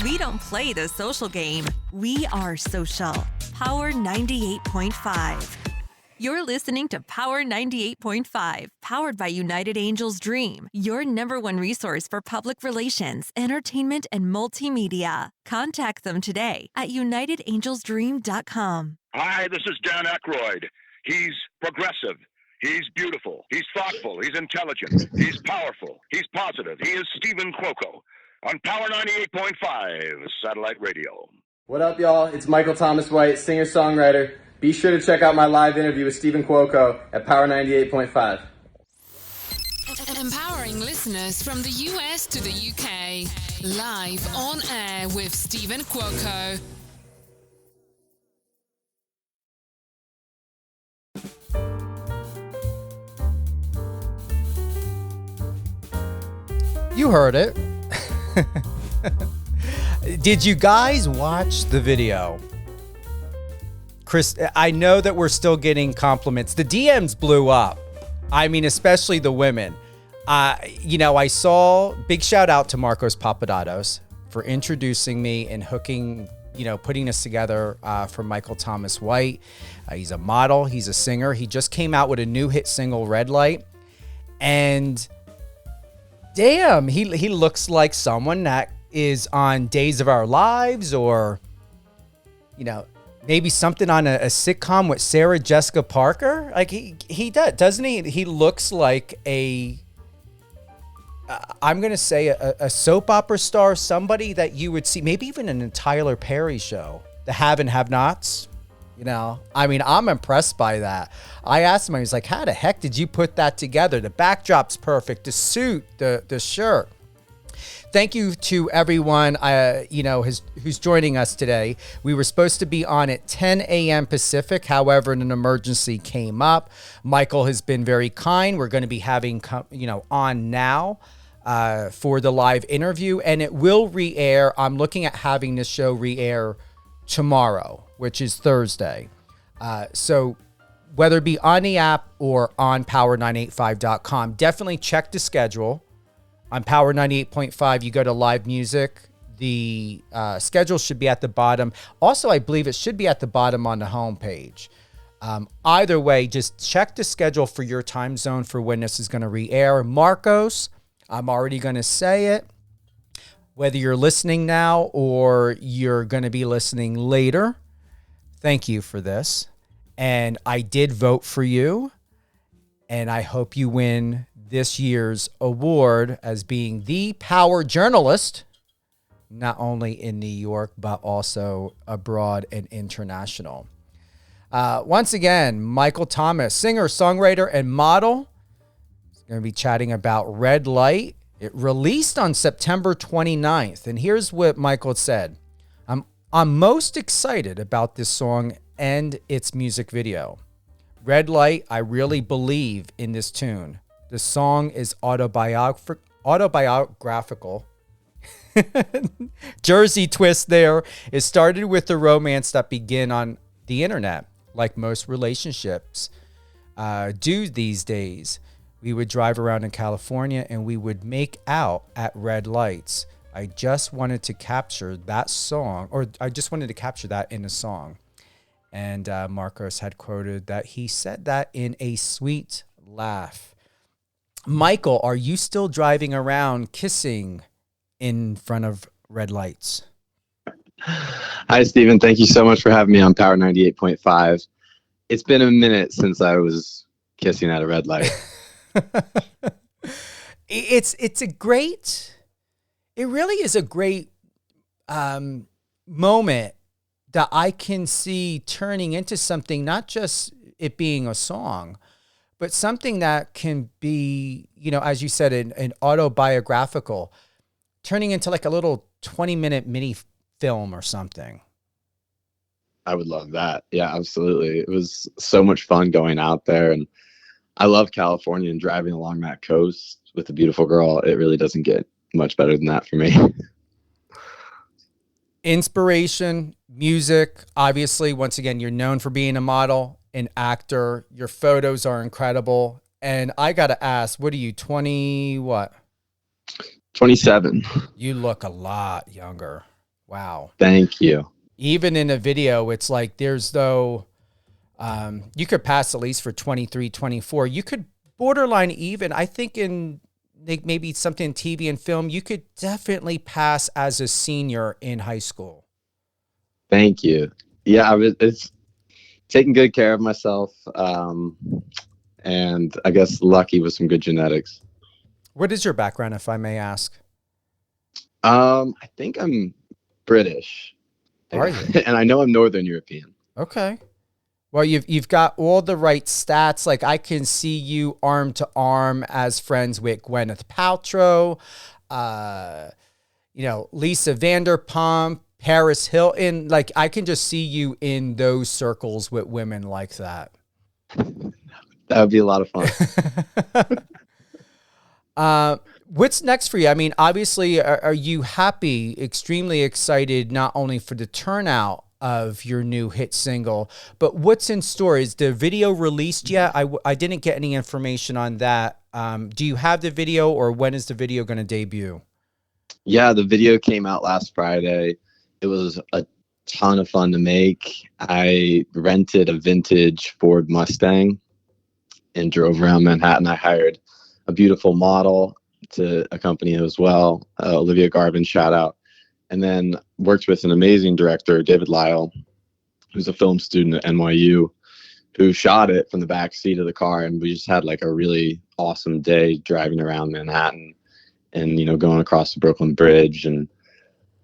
We don't play the social game. We are social. Power 98.5. You're listening to Power 98.5, powered by United Angels Dream, your #1 resource for public relations, entertainment, and multimedia. Contact them today at unitedangelsdream.com. Hi, this is Dan Aykroyd. He's progressive. He's beautiful. He's thoughtful. He's intelligent. He's powerful. He's positive. He is Stephen Cuoco on Power 98.5 Satellite Radio. What up, y'all? It's Michael Thomas White, singer-songwriter. Be sure to check out my live interview with Stephen Cuoco at Power 98.5. Empowering listeners from the US to the UK. Live on air with Stephen Cuoco. You heard it. Did you guys watch the video? Chris, I know that we're still getting compliments. The DMs blew up. I mean, especially the women. I saw, big shout out to Marcos Papadatos for introducing me and hooking, putting us together for Michael Thomas White. He's a model. He's a singer. He just came out with a new hit single, Red Light. And damn, he looks like someone that is on Days of Our Lives or, maybe something on a sitcom with Sarah Jessica Parker. Like he does, doesn't he? He looks like I'm going to say a soap opera star, somebody that you would see, maybe even in a Tyler Perry show, The Have and Have Nots. I'm impressed by that. I asked him, I was like, how the heck did you put that together? The backdrop's perfect, the suit, the shirt. Thank you to everyone, who's joining us today. We were supposed to be on at 10 a.m. Pacific. However, an emergency came up. Michael has been very kind. We're going to be having, on now for the live interview, and it will re-air. I'm looking at having this show re-air tomorrow, which is Thursday. So whether it be on the app or on power985.com, definitely check the schedule. On Power 98.5, you go to live music. The schedule should be at the bottom. Also, I believe it should be at the bottom on the homepage. Either way, just check the schedule for your time zone for when this is going to re-air. Marcos, I'm already going to say it. Whether you're listening now or you're going to be listening later, thank you for this. And I did vote for you. And I hope you win this year's award as being the power journalist, not only in New York, but also abroad and international. Once again, Michael Thomas, singer, songwriter, and model, is going to be chatting about Red Light. It released on September 29th. And here's what Michael said. I'm most excited about this song and its music video. Red Light, I really believe in this tune. The song is autobiographical. Jersey twist there. It started with the romance that began on the internet, like most relationships do these days. We would drive around in California and we would make out at red lights. I just wanted to capture that song, or I just wanted to capture that in a song. And Marcos had quoted that he said that in a sweet laugh. Michael, are you still driving around kissing in front of red lights? Hi, Stephen. Thank you so much for having me on Power 98.5. It's been a minute since I was kissing at a red light. It really is a great moment that I can see turning into something, not just it being a song, but something that can be, as you said, an autobiographical, turning into like a little 20-minute mini film or something. I would love that. Yeah, absolutely. It was so much fun going out there. And I love California and driving along that coast with a beautiful girl. It really doesn't get much better than that for me. Inspiration, music. Obviously, once again, you're known for being a model, an actor. Your photos are incredible. And I got to ask, what are you, 20 what? 27. You look a lot younger. Wow. Thank you. Even in a video, it's like there's though, you could pass at least for 23, 24. You could borderline even, I think in like maybe something in TV and film, you could definitely pass as a senior in high school. Thank you. Yeah, it's taking good care of myself. And I guess lucky with some good genetics. What is your background, if I may ask? I think I'm British. Are you? And I know I'm Northern European. Okay. Well, you've got all the right stats. Like I can see you arm to arm as friends with Gwyneth Paltrow, Lisa Vanderpump, Paris Hilton. Like I can just see you in those circles with women like that. That would be a lot of fun. What's next for you? I mean, obviously, are you happy, extremely excited, not only for the turnout of your new hit single, but what's in store? Is the video released yet? I didn't get any information on that. Do you have the video, or when is the video going to debut? Yeah, the video came out last Friday. It was a ton of fun to make. I rented a vintage Ford Mustang and drove around Manhattan. I hired a beautiful model to accompany it as well, Olivia Garvin, shout out. And then worked with an amazing director, David Lyle, who's a film student at NYU, who shot it from the back seat of the car. And we just had like a really awesome day driving around Manhattan and, going across the Brooklyn Bridge and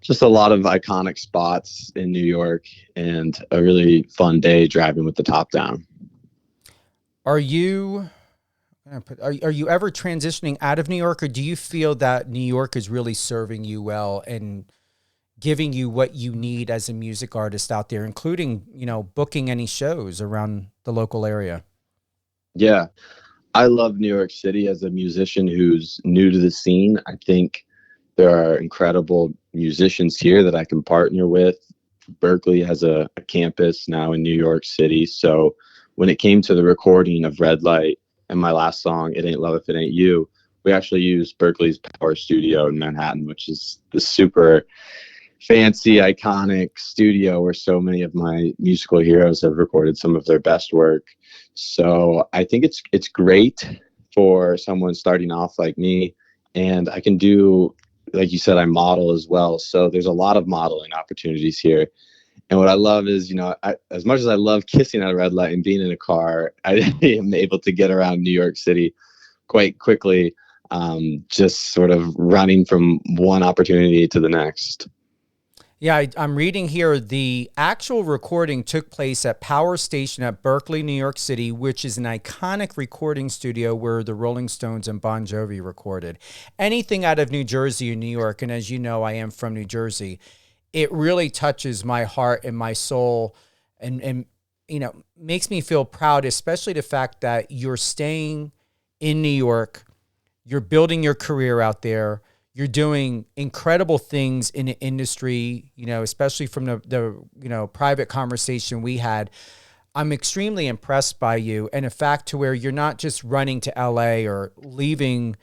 just a lot of iconic spots in New York and a really fun day driving with the top down. Are you ever transitioning out of New York, or do you feel that New York is really serving you well and giving you what you need as a music artist out there, including, booking any shows around the local area? Yeah, I love New York City as a musician who's new to the scene. I think there are incredible musicians here that I can partner with. Berklee has a campus now in New York City. So when it came to the recording of Red Light and my last song, It Ain't Love If It Ain't You, we actually used Berklee's Power Studio in Manhattan, which is the super fancy, iconic studio where so many of my musical heroes have recorded some of their best work. So I think it's great for someone starting off like me. And I can do, like you said, I model as well. So there's a lot of modeling opportunities here. And what I love is, as much as I love kissing at a red light and being in a car, I am able to get around New York City quite quickly, just sort of running from one opportunity to the next. Yeah, I'm reading here. The actual recording took place at Power Station at Berklee, New York City, which is an iconic recording studio where the Rolling Stones and Bon Jovi recorded. Anything out of New Jersey or New York, and as you know, I am from New Jersey, it really touches my heart and my soul and makes me feel proud, especially the fact that you're staying in New York, you're building your career out there, you're doing incredible things in the industry, especially from the private conversation we had. I'm extremely impressed by you, and the fact to where you're not just running to LA or leaving,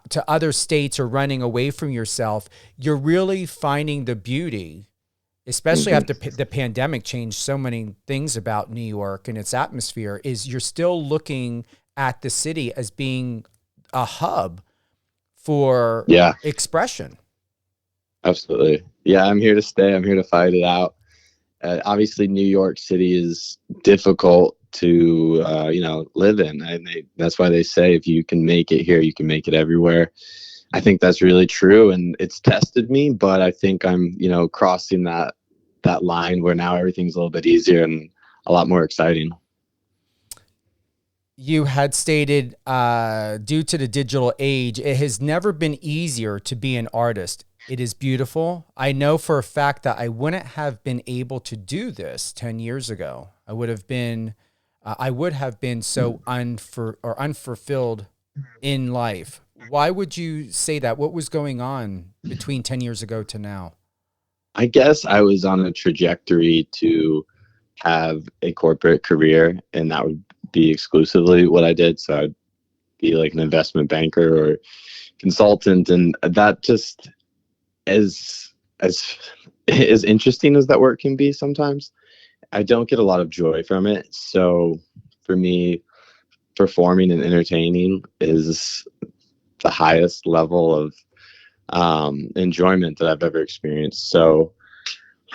to other states or running away from yourself. You're really finding the beauty, especially after the pandemic changed so many things about New York and its atmosphere, is you're still looking at the city as being a hub for expression. Absolutely. Yeah, I'm here to stay. I'm here to fight it out. Obviously, New York City is difficult to, live in. That's why they say if you can make it here, you can make it everywhere. I think that's really true, and it's tested me, but I think I'm, crossing that line where now everything's a little bit easier and a lot more exciting. You had stated, due to the digital age, it has never been easier to be an artist. It is beautiful. I know for a fact that I wouldn't have been able to do this 10 years ago. I would have been so unfulfilled in life. Why would you say that? What was going on between 10 years ago to now? I guess I was on a trajectory to have a corporate career, and that would be exclusively what I did. So I'd be like an investment banker or consultant, and that just as interesting as that work can be sometimes, I don't get a lot of joy from it. So for me, performing and entertaining is the highest level of enjoyment that I've ever experienced. So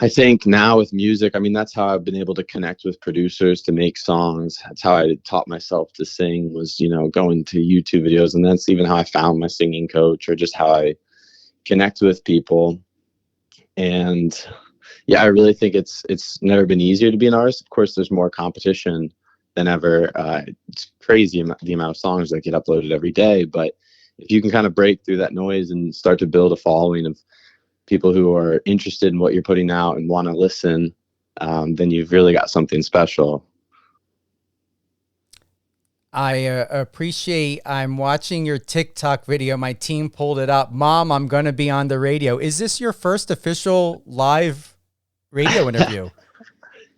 I think now with music, I mean, that's how I've been able to connect with producers to make songs. That's how I taught myself to sing, was, going to YouTube videos. And that's even how I found my singing coach, or just how I connect with people. And yeah, I really think it's never been easier to be an artist. Of course, there's more competition than ever. It's crazy the amount of songs that get uploaded every day. But if you can kind of break through that noise and start to build a following of people who are interested in what you're putting out and want to listen, then you've really got something special. I appreciate, I'm watching your TikTok video. My team pulled it up. Mom, I'm going to be on the radio. Is this your first official live radio interview?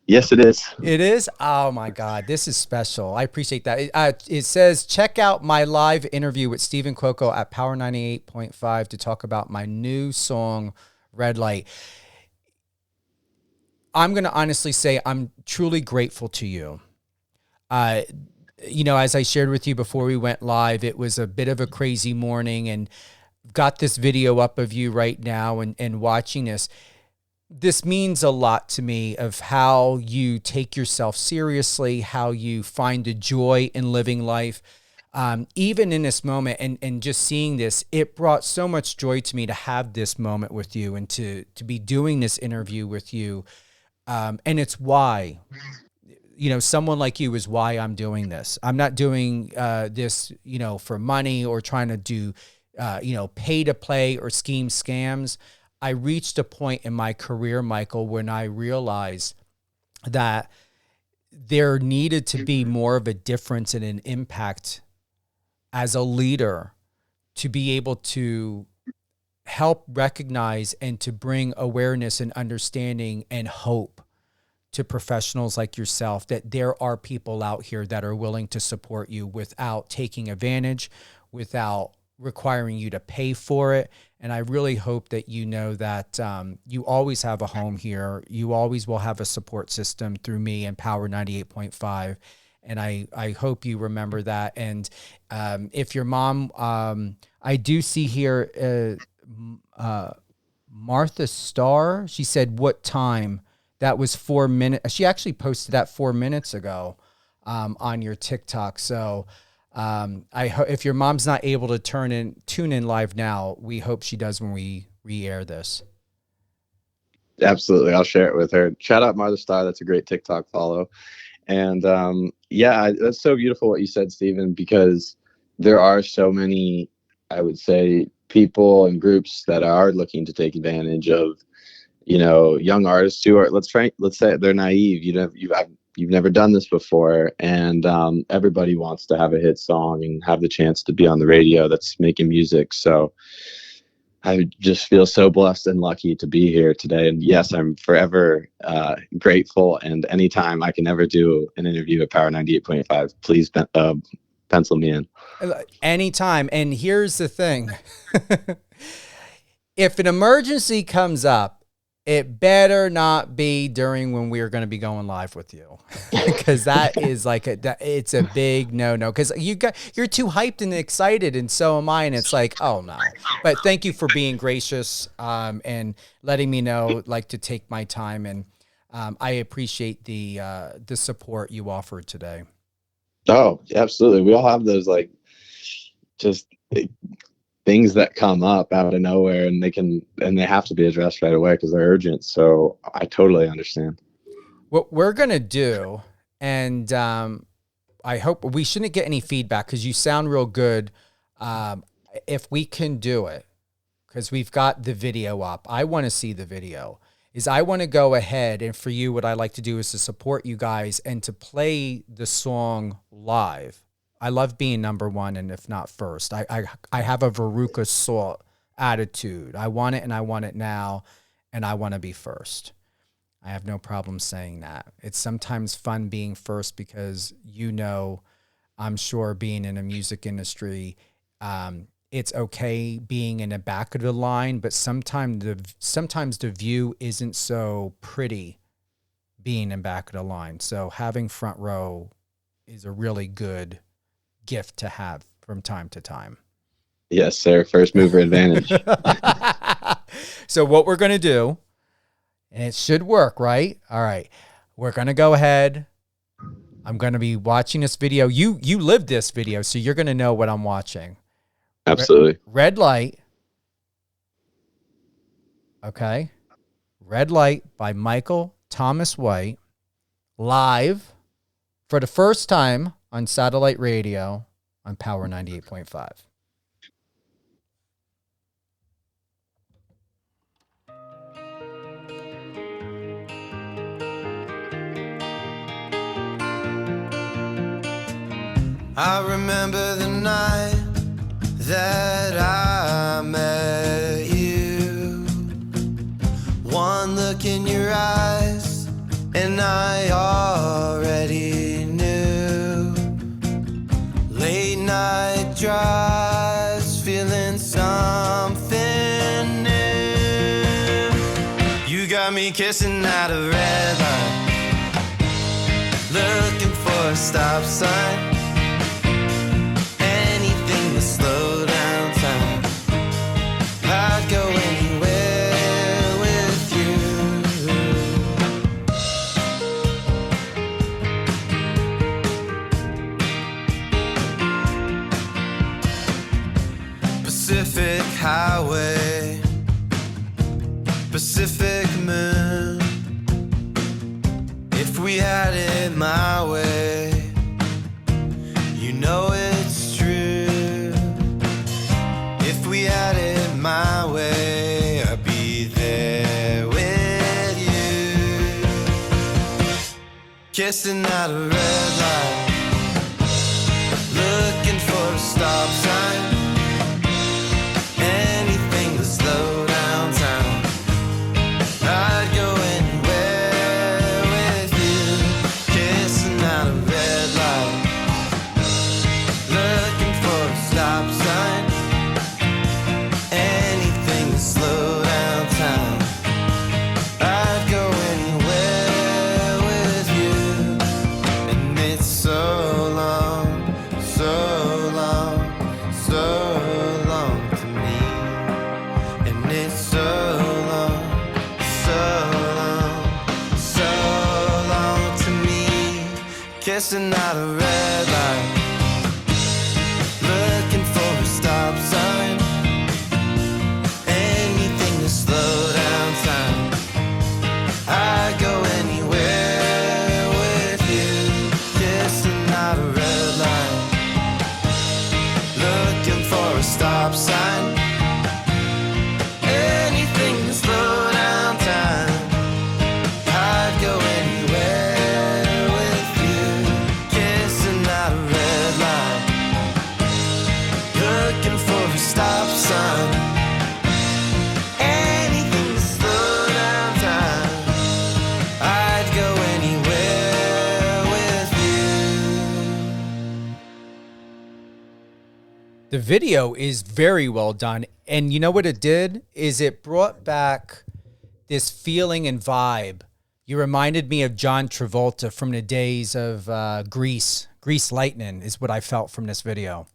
Yes, it is. It is? Oh my God, this is special. I appreciate that. It says, check out my live interview with Stephen Cuoco at Power 98.5 to talk about my new song, Red Light. I'm going to honestly say I'm truly grateful to you. As I shared with you before we went live, it was a bit of a crazy morning, and got this video up of you right now and watching this. This means a lot to me, of how you take yourself seriously, how you find the joy in living life. Even in this moment, and just seeing this, it brought so much joy to me to have this moment with you, and to be doing this interview with you. And it's why, someone like you is why I'm doing this. I'm not doing this, for money, or trying to do, pay to play or scheme scams. I reached a point in my career, Michael, when I realized that there needed to be more of a difference and an impact as a leader, to be able to help recognize and to bring awareness and understanding and hope to professionals like yourself, that there are people out here that are willing to support you without taking advantage, without requiring you to pay for it. And I really hope that you know that you always have a home here. You always will have a support system through me and Power 98.5. And I hope you remember that. And if your mom, I do see here, Martha Starr, she said, what time? That was 4 minutes. She actually posted that 4 minutes ago on your TikTok. So if your mom's not able to tune in live now, we hope she does when we re-air this. Absolutely. I'll share it with her. Shout out Martha Starr. That's a great TikTok follow. And that's so beautiful what you said, Stephen, because there are so many, I would say, people and groups that are looking to take advantage of, young artists who are, let's say they're naive. You've never done this before, and everybody wants to have a hit song and have the chance to be on the radio that's making music. So I just feel so blessed and lucky to be here today. And yes, I'm forever grateful. And anytime I can ever do an interview at Power 98.5, please pencil me in. Anytime. And here's the thing. If an emergency comes up, it better not be during when we are going to be going live with you, because that is it's a big no. Because you're too hyped and excited, and so am I. And it's like, oh no. But thank you for being gracious and letting me know, to take my time, and I appreciate the support you offered today. Oh, absolutely. We all have those just things that come up out of nowhere, and they have to be addressed right away because they're urgent. So I totally understand. What we're going to do, and I hope we shouldn't get any feedback because you sound real good. If we can do it, because we've got the video up, I want to see the video. I want to go ahead, and for you, what I like to do is to support you guys and to play the song live. I love being number one, and if not first. I have a Veruca Salt attitude. I want it, and I want it now, and I want to be first. I have no problem saying that. It's sometimes fun being first because, I'm sure being in a music industry, it's okay being in the back of the line, but sometimes the view isn't so pretty being in back of the line. So having front row is a really good gift to have from time to time. Yes, sir. First mover advantage. So what we're going to do, and it should work, right? All right. We're going to go ahead. I'm going to be watching this video. You lived this video, so you're going to know what I'm watching. Absolutely. Red light. Okay. Red Light by Michael Thomas White, live for the first time on satellite radio on Power 98.5. I remember the night that I met you. One look in your eyes and I already knew. Late night drives, feeling something new. You got me kissing at a red light, looking for a stop sign. Slow down time. I'd go anywhere with you. Pacific Highway, Pacific Moon. If we had it my way, you know it's true. If we had it my way, I'd be there with you. Kissing at a red light, looking for a stop sign. Anything to slow down time. I'd go anywhere with you. Kissing at a red light, looking for a stop sign. Anything to slow down time. I'd go anywhere with you. And it's so long, so long, so long to me. And it's so long, so long, so long to me. Kissing out a red light, looking for a stop sign. Anything to slow down time. I'd go anywhere with you. Kissing out a red light, looking for a stop sign. Anything to slow down time. I'd go anywhere with you. Kissing out a red light, looking for a stop sign. Anything to slow down time. I'd go anywhere with you. The video is very well done. And you know what it did? Is it brought back this feeling and vibe. You reminded me of John Travolta from the days of Grease. Grease Lightning is what I felt from this video.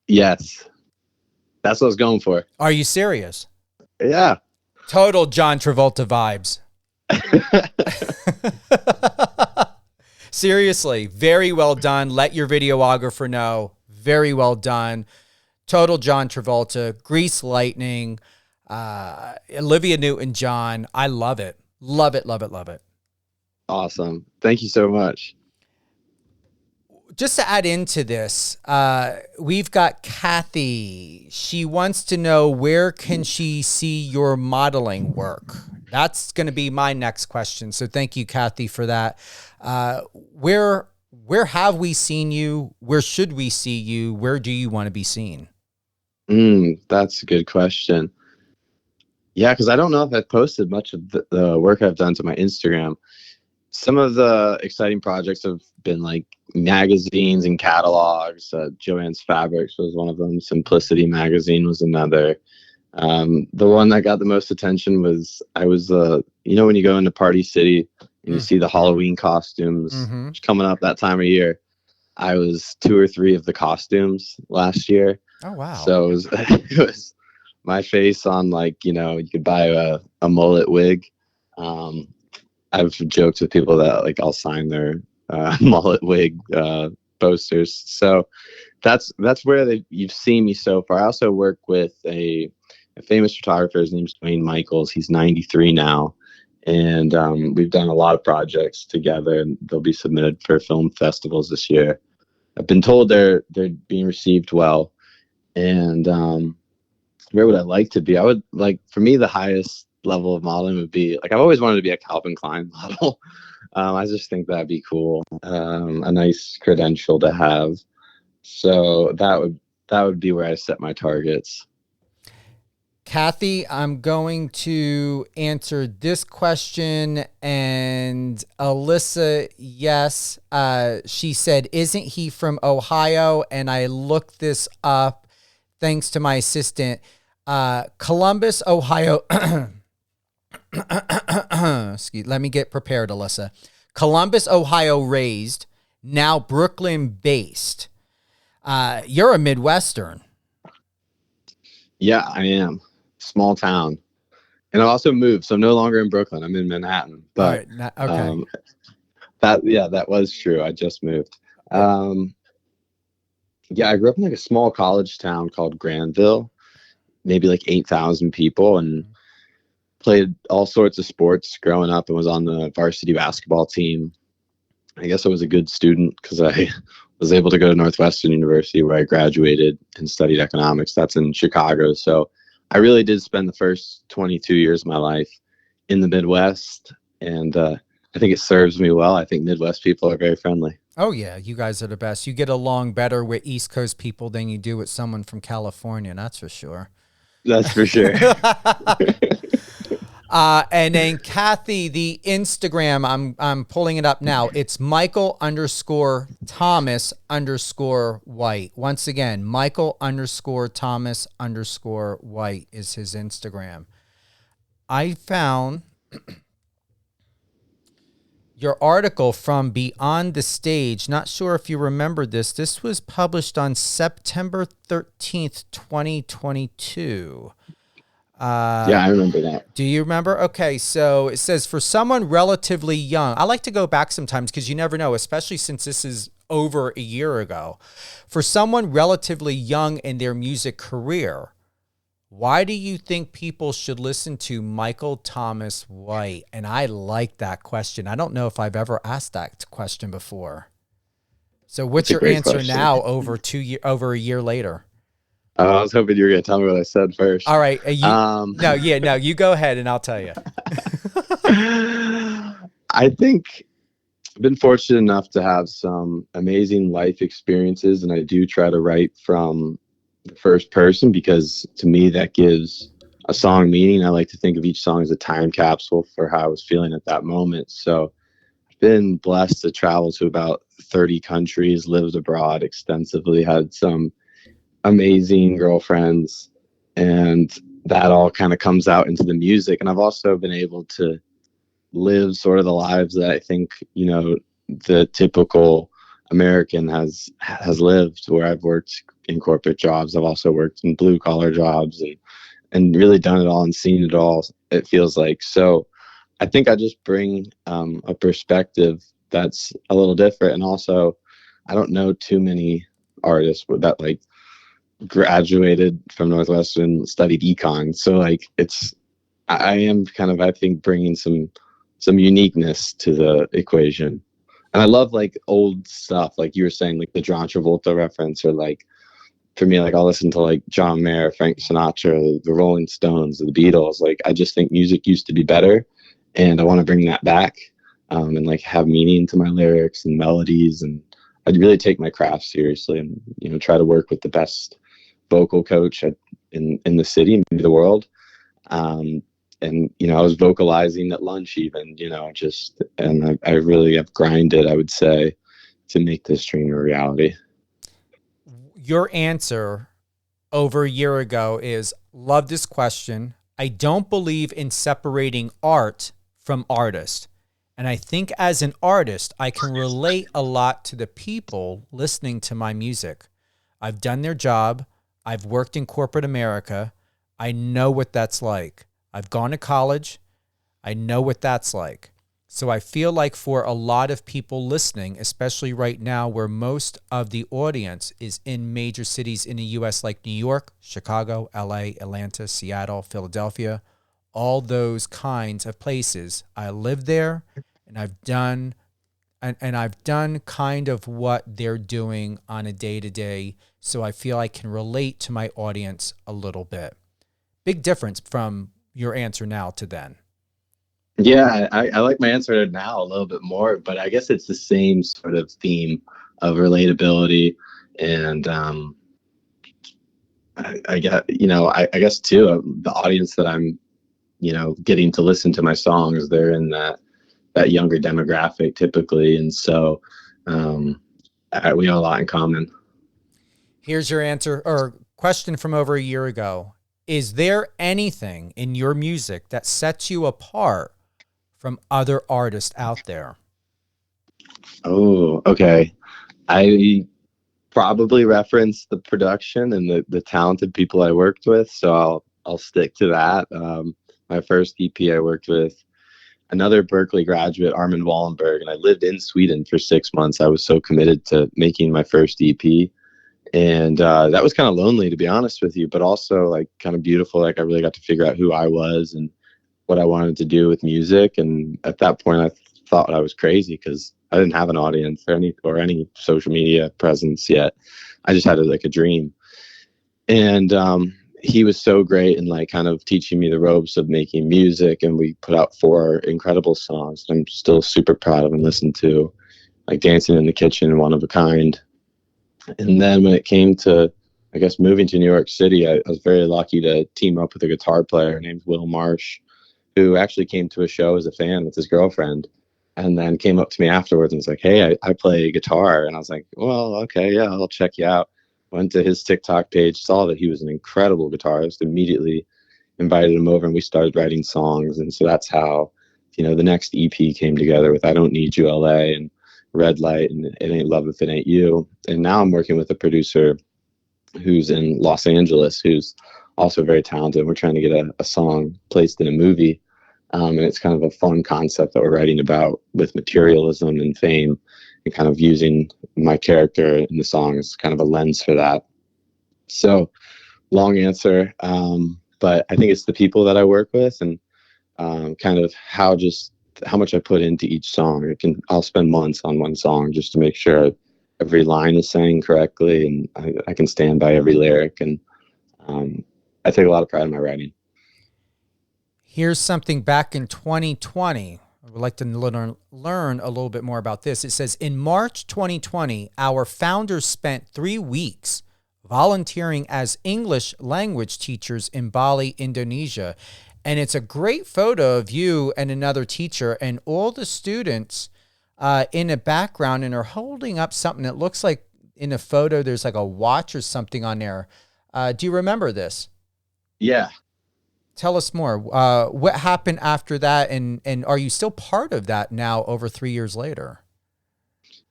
Yes. That's what I was going for. Are you serious? Yeah. Total John Travolta vibes. Seriously, very well done. Let your videographer know. Very well done. Total John Travolta, Grease Lightning, Olivia Newton-John. I love it. Love it, love it, love it. Awesome. Thank you so much. Just to add into this, we've got Kathy. She wants to know, where can she see your modeling work? That's going to be my next question. So thank you, Kathy, for that. Where have we seen you? Where should we see you? Where do you want to be seen? That's a good question. Yeah, because I don't know if I've posted much of the work I've done to my Instagram. Some of the exciting projects have been like magazines and catalogs. Joanne's Fabrics was one of them. Simplicity magazine was another. The one that got the most attention was when you go into Party City and you see the Halloween costumes coming up that time of year. I was 2 or 3 of the costumes last year. Oh wow! So it was my face on, like, you could buy a mullet wig. I've joked with people that, like, I'll sign their mullet wig posters. So that's where you've seen me so far. I also work with a famous photographer. His name's Dwayne Michaels. He's 93 now. And we've done a lot of projects together, and they'll be submitted for film festivals this year. I've been told they're being received well. And where would I like to be? I would like, for me, the highest level of modeling would be, like, I've always wanted to be a Calvin Klein model. I just think that'd be cool. A nice credential to have. So that would be where I set my targets. Kathy, I'm going to answer this question, and Alyssa, yes. She said, isn't he from Ohio? And I looked this up thanks to my assistant. Columbus, Ohio. Excuse, let me get prepared, Alyssa. Columbus, Ohio raised, now Brooklyn based. You're a Midwestern. Yeah, I am. Small town. And I also moved, so I'm no longer in Brooklyn. I'm in Manhattan. But right. Okay. That was true. I just moved. I grew up in, like, a small college town called Granville, maybe like 8,000 people, and played all sorts of sports growing up and was on the varsity basketball team. I guess I was a good student because I was able to go to Northwestern University, where I graduated and studied economics. That's in Chicago. So I really did spend the first 22 years of my life in the Midwest, and I think it serves me well. I think Midwest people are very friendly. Oh, yeah. You guys are the best. You get along better with East Coast people than you do with someone from California. That's for sure. That's for sure. And then Kathy, the Instagram, I'm pulling it up now. It's Michael_Thomas_White. Once again, Michael_Thomas_White is his Instagram. I found your article from Beyond the Stage. Not sure if you remember this. This was published on September 13th, 2022. Yeah, I remember that. Do you remember? Okay, so it says, for someone relatively young, I like to go back sometimes because you never know, especially since this is over a year ago. For someone relatively young in their music career, why do you think people should listen to Michael Thomas White? And I like that question. I don't know if I've ever asked that question before. So what's your answer question now over a year later? I was hoping you were going to tell me what I said first. All right. No, you go ahead and I'll tell you. I think I've been fortunate enough to have some amazing life experiences, and I do try to write from the first person because to me that gives a song meaning. I like to think of each song as a time capsule for how I was feeling at that moment. So I've been blessed to travel to about 30 countries, lived abroad extensively, had some amazing girlfriends, and that all kind of comes out into the music. And I've also been able to live sort of the lives that I think, the typical American has lived, where I've worked in corporate jobs. I've also worked in blue collar jobs and really done it all and seen it all, it feels like. So I think I just bring a perspective that's a little different. And also, I don't know too many artists that like graduated from Northwestern, studied econ. So like I am kind of, I think, bringing some uniqueness to the equation. And I love like old stuff, like you were saying, like the John Travolta reference, or like for me, like I'll listen to like John Mayer, Frank Sinatra, the Rolling Stones, the Beatles. Like I just think music used to be better, and I want to bring that back and like have meaning to my lyrics and melodies. And I'd really take my craft seriously, and try to work with the best vocal coach in the city, maybe the world. and I was vocalizing at lunch even, and I really have grinded, I would say, to make this dream a reality. Your answer over a year ago is, love this question. I don't believe in separating art from artist. And I think as an artist, I can relate a lot to the people listening to my music. I've done their job. I've worked in corporate America. I know what that's like. I've gone to college. I know what that's like. So I feel like for a lot of people listening, especially right now where most of the audience is in major cities in the U.S. like New York, Chicago, L.A., Atlanta, Seattle, Philadelphia, all those kinds of places. I live there, and I've done kind of what they're doing on a day-to-day, so I feel I can relate to my audience a little bit. Big difference from your answer now to then. Yeah, I like my answer now a little bit more, but I guess it's the same sort of theme of relatability. And I guess too, the audience that I'm, getting to listen to my songs, they're in that younger demographic typically. And so we have a lot in common. Here's your answer or question from over a year ago. Is there anything in your music that sets you apart from other artists out there? Oh, okay. I probably reference the production and the talented people I worked with. So I'll stick to that. My first EP, I worked with another Berklee graduate, Armin Wallenberg, and I lived in Sweden for 6 months. I was so committed to making my first EP. And that was kind of lonely, to be honest with you, but also like kind of beautiful. Like I really got to figure out who I was and what I wanted to do with music. And at that point, I thought I was crazy because I didn't have an audience or any social media presence yet. I just had a dream. And he was so great in like kind of teaching me the ropes of making music. And we put out 4 incredible songs that I'm still super proud of and listen to, like Dancing in the Kitchen, One of a Kind. And then when it came to, I guess, moving to New York City, I was very lucky to team up with a guitar player named Will Marsh, who actually came to a show as a fan with his girlfriend, and then came up to me afterwards and was like, hey, I play guitar. And I was like, well, okay, yeah, I'll check you out. Went to his TikTok page, saw that he was an incredible guitarist, immediately invited him over, and we started writing songs. And so that's how, the next EP came together with I Don't Need You, LA, and Red Light, and It Ain't Love If It Ain't You. And now I'm working with a producer who's in Los Angeles, who's also very talented. We're trying to get a song placed in a movie. And it's kind of a fun concept that we're writing about with materialism and fame, and kind of using my character in the song as kind of a lens for that. So long answer. But I think it's the people that I work with and kind of how much I put into each song. I'll spend months on one song just to make sure every line is sang correctly, and I can stand by every lyric. And I take a lot of pride in my writing. Here's something back in 2020. I would like to learn a little bit more about this. It says, in March 2020, our founders spent 3 weeks volunteering as English language teachers in Bali, Indonesia. And it's a great photo of you and another teacher and all the students in the background, and are holding up something that looks like in the photo there's like a watch or something on there. Do you remember this? Yeah. Tell us more. What happened after that, and are you still part of that now over 3 years later?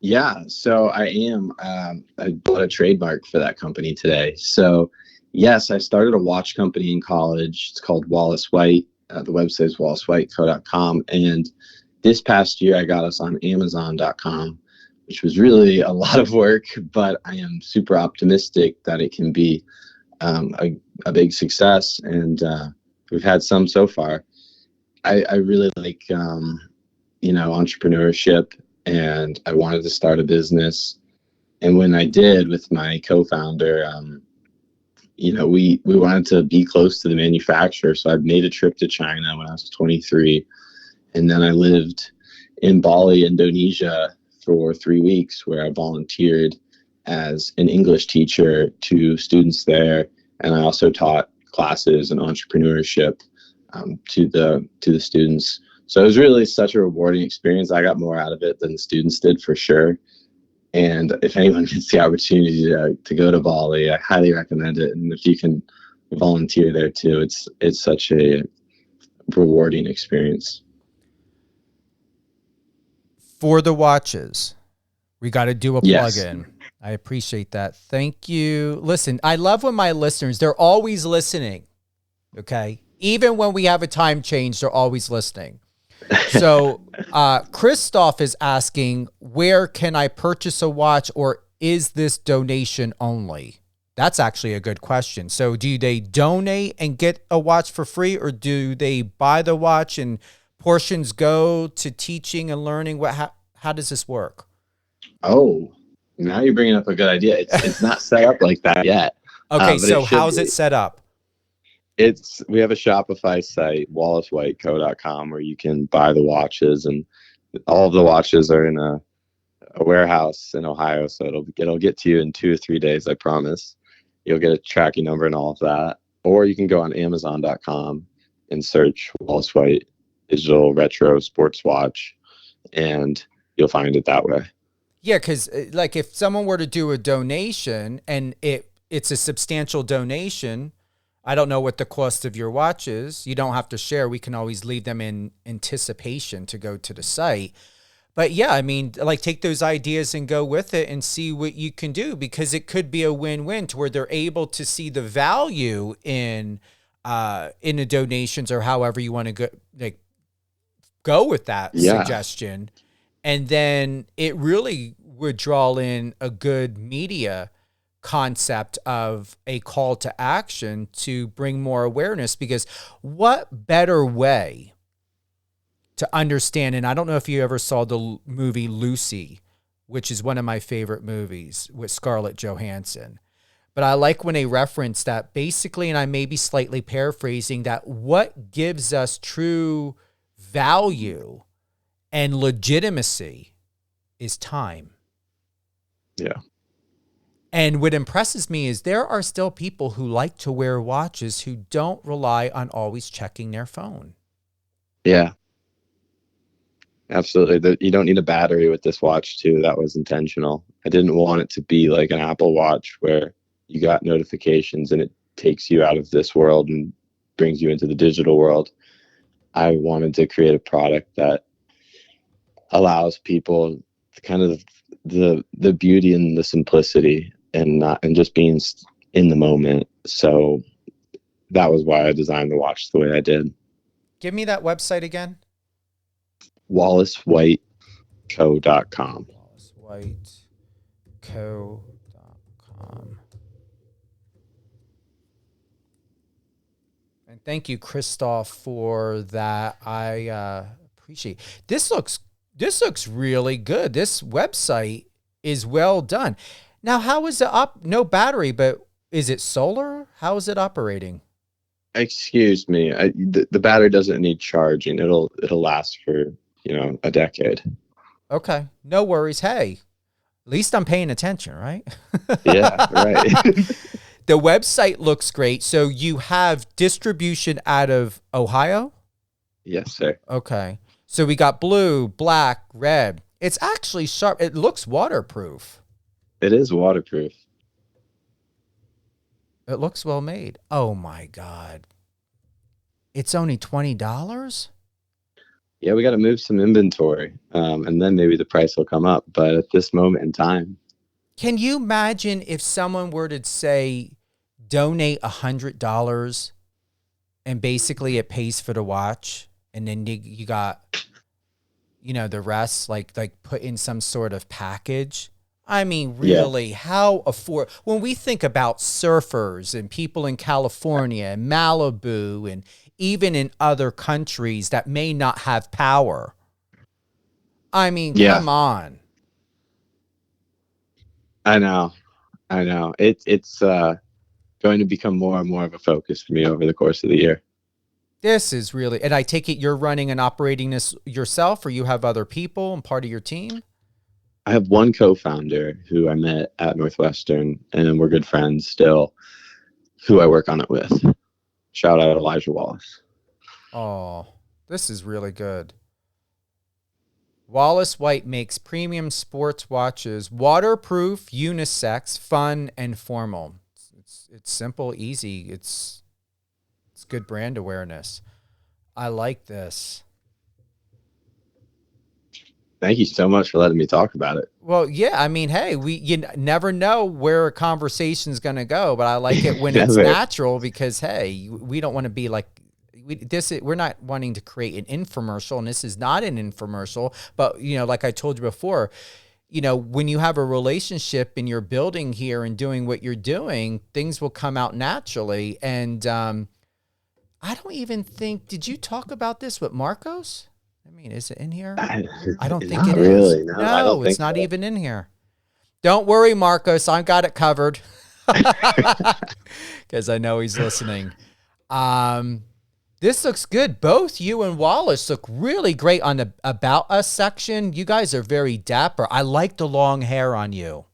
Yeah, so I am. I bought a trademark for that company today. So yes, I started a watch company in college. It's called Wallace White. The website is wallacewhiteco.com. And this past year, I got us on Amazon.com, which was really a lot of work, but I am super optimistic that it can be a big success. And we've had some so far. I really like, entrepreneurship, and I wanted to start a business. And when I did with my co-founder, we wanted to be close to the manufacturer. So I made a trip to China when I was 23. And then I lived in Bali, Indonesia for 3 weeks, where I volunteered as an English teacher to students there. And I also taught classes in entrepreneurship to the students. So it was really such a rewarding experience. I got more out of it than the students did for sure. And if anyone gets the opportunity to go to Bali, I highly recommend it. And if you can volunteer there too, it's such a rewarding experience. For the watches, we got to do a Yes. plug-in. I appreciate that. Thank you. Listen, I love when my listeners, they're always listening, okay? Even when we have a time change, they're always listening. So Christoph is asking, where can I purchase a watch, or is this donation only? That's actually a good question. So do they donate and get a watch for free, or do they buy the watch and portions go to teaching and learning? How does this work? Oh, now you're bringing up a good idea. It's not set up like that yet. Okay, but so how's be. it set up? We have a Shopify site, wallacewhiteco.com, where you can buy the watches, and all of the watches are in a warehouse in Ohio. So it'll get to you in 2 or 3 days, I promise. You'll get a tracking number and all of that. Or you can go on Amazon.com and search Wallace White digital retro sports watch, and you'll find it that way. Yeah, because like if someone were to do a donation and it's a substantial donation, I don't know what the cost of your watch is. You don't have to share. We can always leave them in anticipation to go to the site. But yeah, I mean, like take those ideas and go with it and see what you can do, because it could be a win-win to where they're able to see the value in the donations, or however you want to go with that suggestion. And then it really would draw in a good media concept of a call to action to bring more awareness, because what better way to understand, and I don't know if you ever saw the movie Lucy, which is one of my favorite movies with Scarlett Johansson, but I like when they reference that basically, and I may be slightly paraphrasing, that what gives us true value and legitimacy is time. Yeah. And what impresses me is there are still people who like to wear watches who don't rely on always checking their phone. Yeah. Absolutely. You don't need a battery with this watch too. That was intentional. I didn't want it to be like an Apple Watch where you got notifications and it takes you out of this world and brings you into the digital world. I wanted to create a product that allows people kind of the beauty and the simplicity and just being in the moment. So that was why I designed the watch the way I did. Give me that website again. wallacewhiteco.com. wallacewhiteco.com. And thank you, Christoph, for that. I appreciate it. This looks really good. This website is well done. Now, how is it up? No battery, but is it solar? How is it operating? Excuse me. The battery doesn't need charging. It'll last for, a decade. Okay. No worries. Hey, at least I'm paying attention, right? Yeah, right. The website looks great. So you have distribution out of Ohio? Yes, sir. Okay. So we got blue, black, red. It's actually sharp. It looks waterproof. It is waterproof. It looks well made. Oh my God. It's only $20? Yeah, we got to move some inventory, and then maybe the price will come up. But at this moment in time. Can you imagine if someone were to say, donate $100 and basically it pays for the watch, and then you got, the rest, like put in some sort of package? I mean, really, how when we think about surfers and people in California and Malibu and even in other countries that may not have power. I mean, come on. I know. It's going to become more and more of a focus for me over the course of the year. This is really, and I take it you're running and operating this yourself, or you have other people and part of your team? I have one co-founder who I met at Northwestern, and we're good friends still, who I work on it with. Shout out Elijah Wallace. Oh, this is really good. Wallace White makes premium sports watches, waterproof, unisex, fun, and formal. It's simple, easy. It's good brand awareness. I like this. Thank you so much for letting me talk about it. Well, yeah, I mean, hey, never know where a conversation's going to go, but I like it when it's Never. natural because, hey, we don't want to be like, we're not wanting to create an infomercial, and this is not an infomercial, but, like I told you before, when you have a relationship and you're building here and doing what you're doing, things will come out naturally. And I don't even think, did you talk about this with Marcos? I mean, is it in here? I don't think it is. Really, no, I don't it's think not so. even in here. Don't worry, Marcos. I got it covered because I know he's listening. This looks good. Both you and Wallace look really great on the About Us section. You guys are very dapper. I like the long hair on you.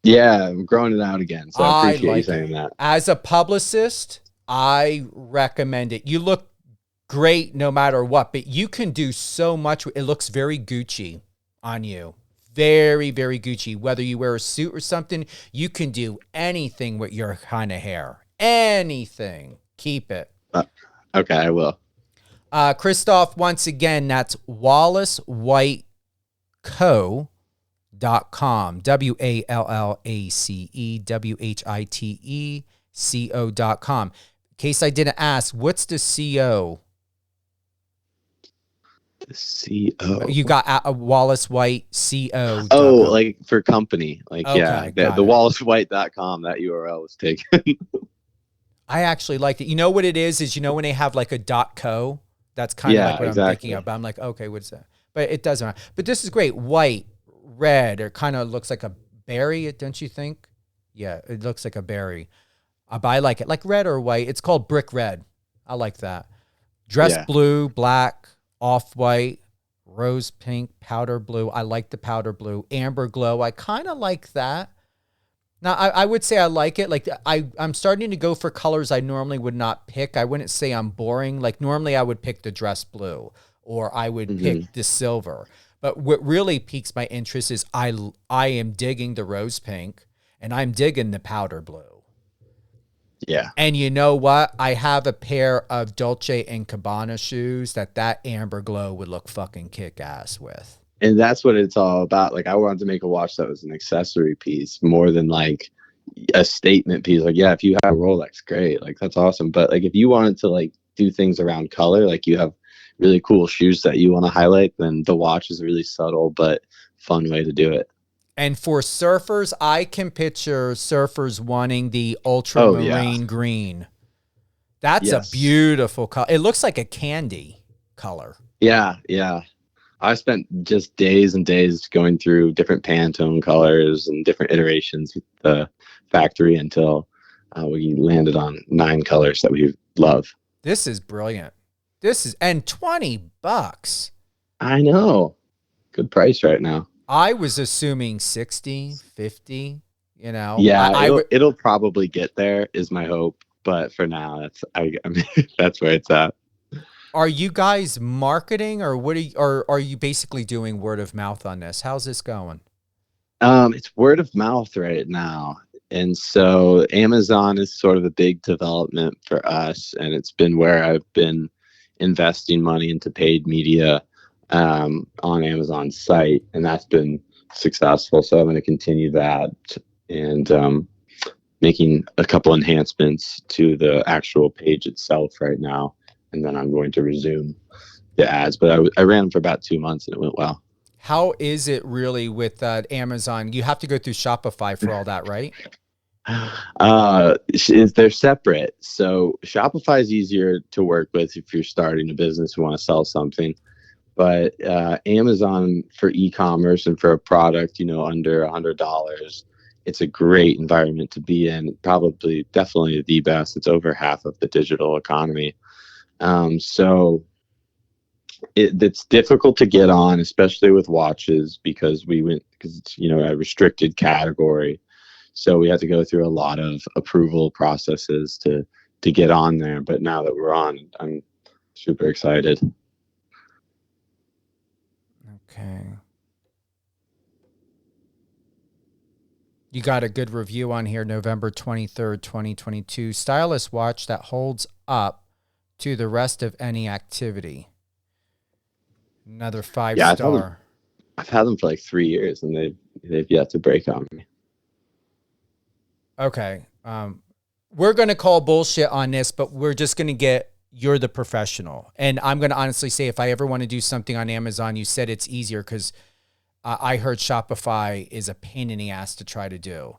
Yeah, I'm growing it out again, so I appreciate you saying that. As a publicist, I recommend it. You look great no matter what, but you can do so much. It looks very Gucci on you. Very, very Gucci. Whether you wear a suit or something, you can do anything with your kind of hair. Anything. Keep it. Okay, I will. Christoph, once again, that's wallacewhiteco.com. WALLACEWHITECO.com. In case I didn't ask, what's the CO? The CO. You got a Wallace White CO. Oh, like for company. Like, Okay, yeah, got the it. wallacewhite.com, that URL was taken. I actually liked it. You know what it is when they have like a .co? That's kind of like what I'm thinking of. But I'm like, okay, what's that? But it doesn't matter. But this is great. White, red, or kind of looks like a berry, don't you think? Yeah, it looks like a berry. But I like it. Like red or white. It's called brick red. I like that. Dress blue, black, off-white, rose pink, powder blue. I like the powder blue. Amber glow. I kind of like that. Now, I would say I like it. Like I'm starting to go for colors I normally would not pick. I wouldn't say I'm boring. Like normally I would pick the dress blue or I would pick the silver. But what really piques my interest is I am digging the rose pink and I'm digging the powder blue. Yeah. And you know what? I have a pair of Dolce & Gabbana shoes that amber glow would look fucking kick-ass with. And that's what it's all about. Like, I wanted to make a watch that was an accessory piece more than like a statement piece. Like, yeah, if you have a Rolex, great. Like, that's awesome. But like, if you wanted to like do things around color, like you have really cool shoes that you want to highlight, then the watch is a really subtle but fun way to do it. And for surfers, I can picture surfers wanting the ultramarine green. That's a beautiful color. It looks like a candy color. Yeah, yeah. I spent just days and days going through different Pantone colors and different iterations with the factory until we landed on 9 colors that we love. This is brilliant. And $20. I know. Good price right now. I was assuming 60, 50, Yeah, it'll probably get there is my hope. But for now, I mean, that's where it's at. Are you guys marketing or are you basically doing word of mouth on this? How's this going? It's word of mouth right now. And so Amazon is sort of a big development for us. And it's been where I've been investing money into paid media on Amazon's site. And that's been successful. So I'm going to continue that and making a couple enhancements to the actual page itself right now. And then I'm going to resume the ads. But I ran them for about 2 months and it went well. How is it really with Amazon? You have to go through Shopify for all that, right? They're separate. So Shopify is easier to work with if you're starting a business and want to sell something. But Amazon for e-commerce and for a product, under $100, it's a great environment to be in. Definitely the best. It's over half of the digital economy. So it's difficult to get on, especially with watches, because it's a restricted category. So we had to go through a lot of approval processes to get on there. But now that we're on, I'm super excited. Okay. You got a good review on here, November 23rd, 2022. Stylish watch that holds up to the rest of any activity. Another 5-star. I've had them for like 3 years, and they've yet to break on me. Okay. We're going to call bullshit on this, but we're just going to get, you're the professional. And I'm going to honestly say, if I ever want to do something on Amazon, you said it's easier because I heard Shopify is a pain in the ass to try to do.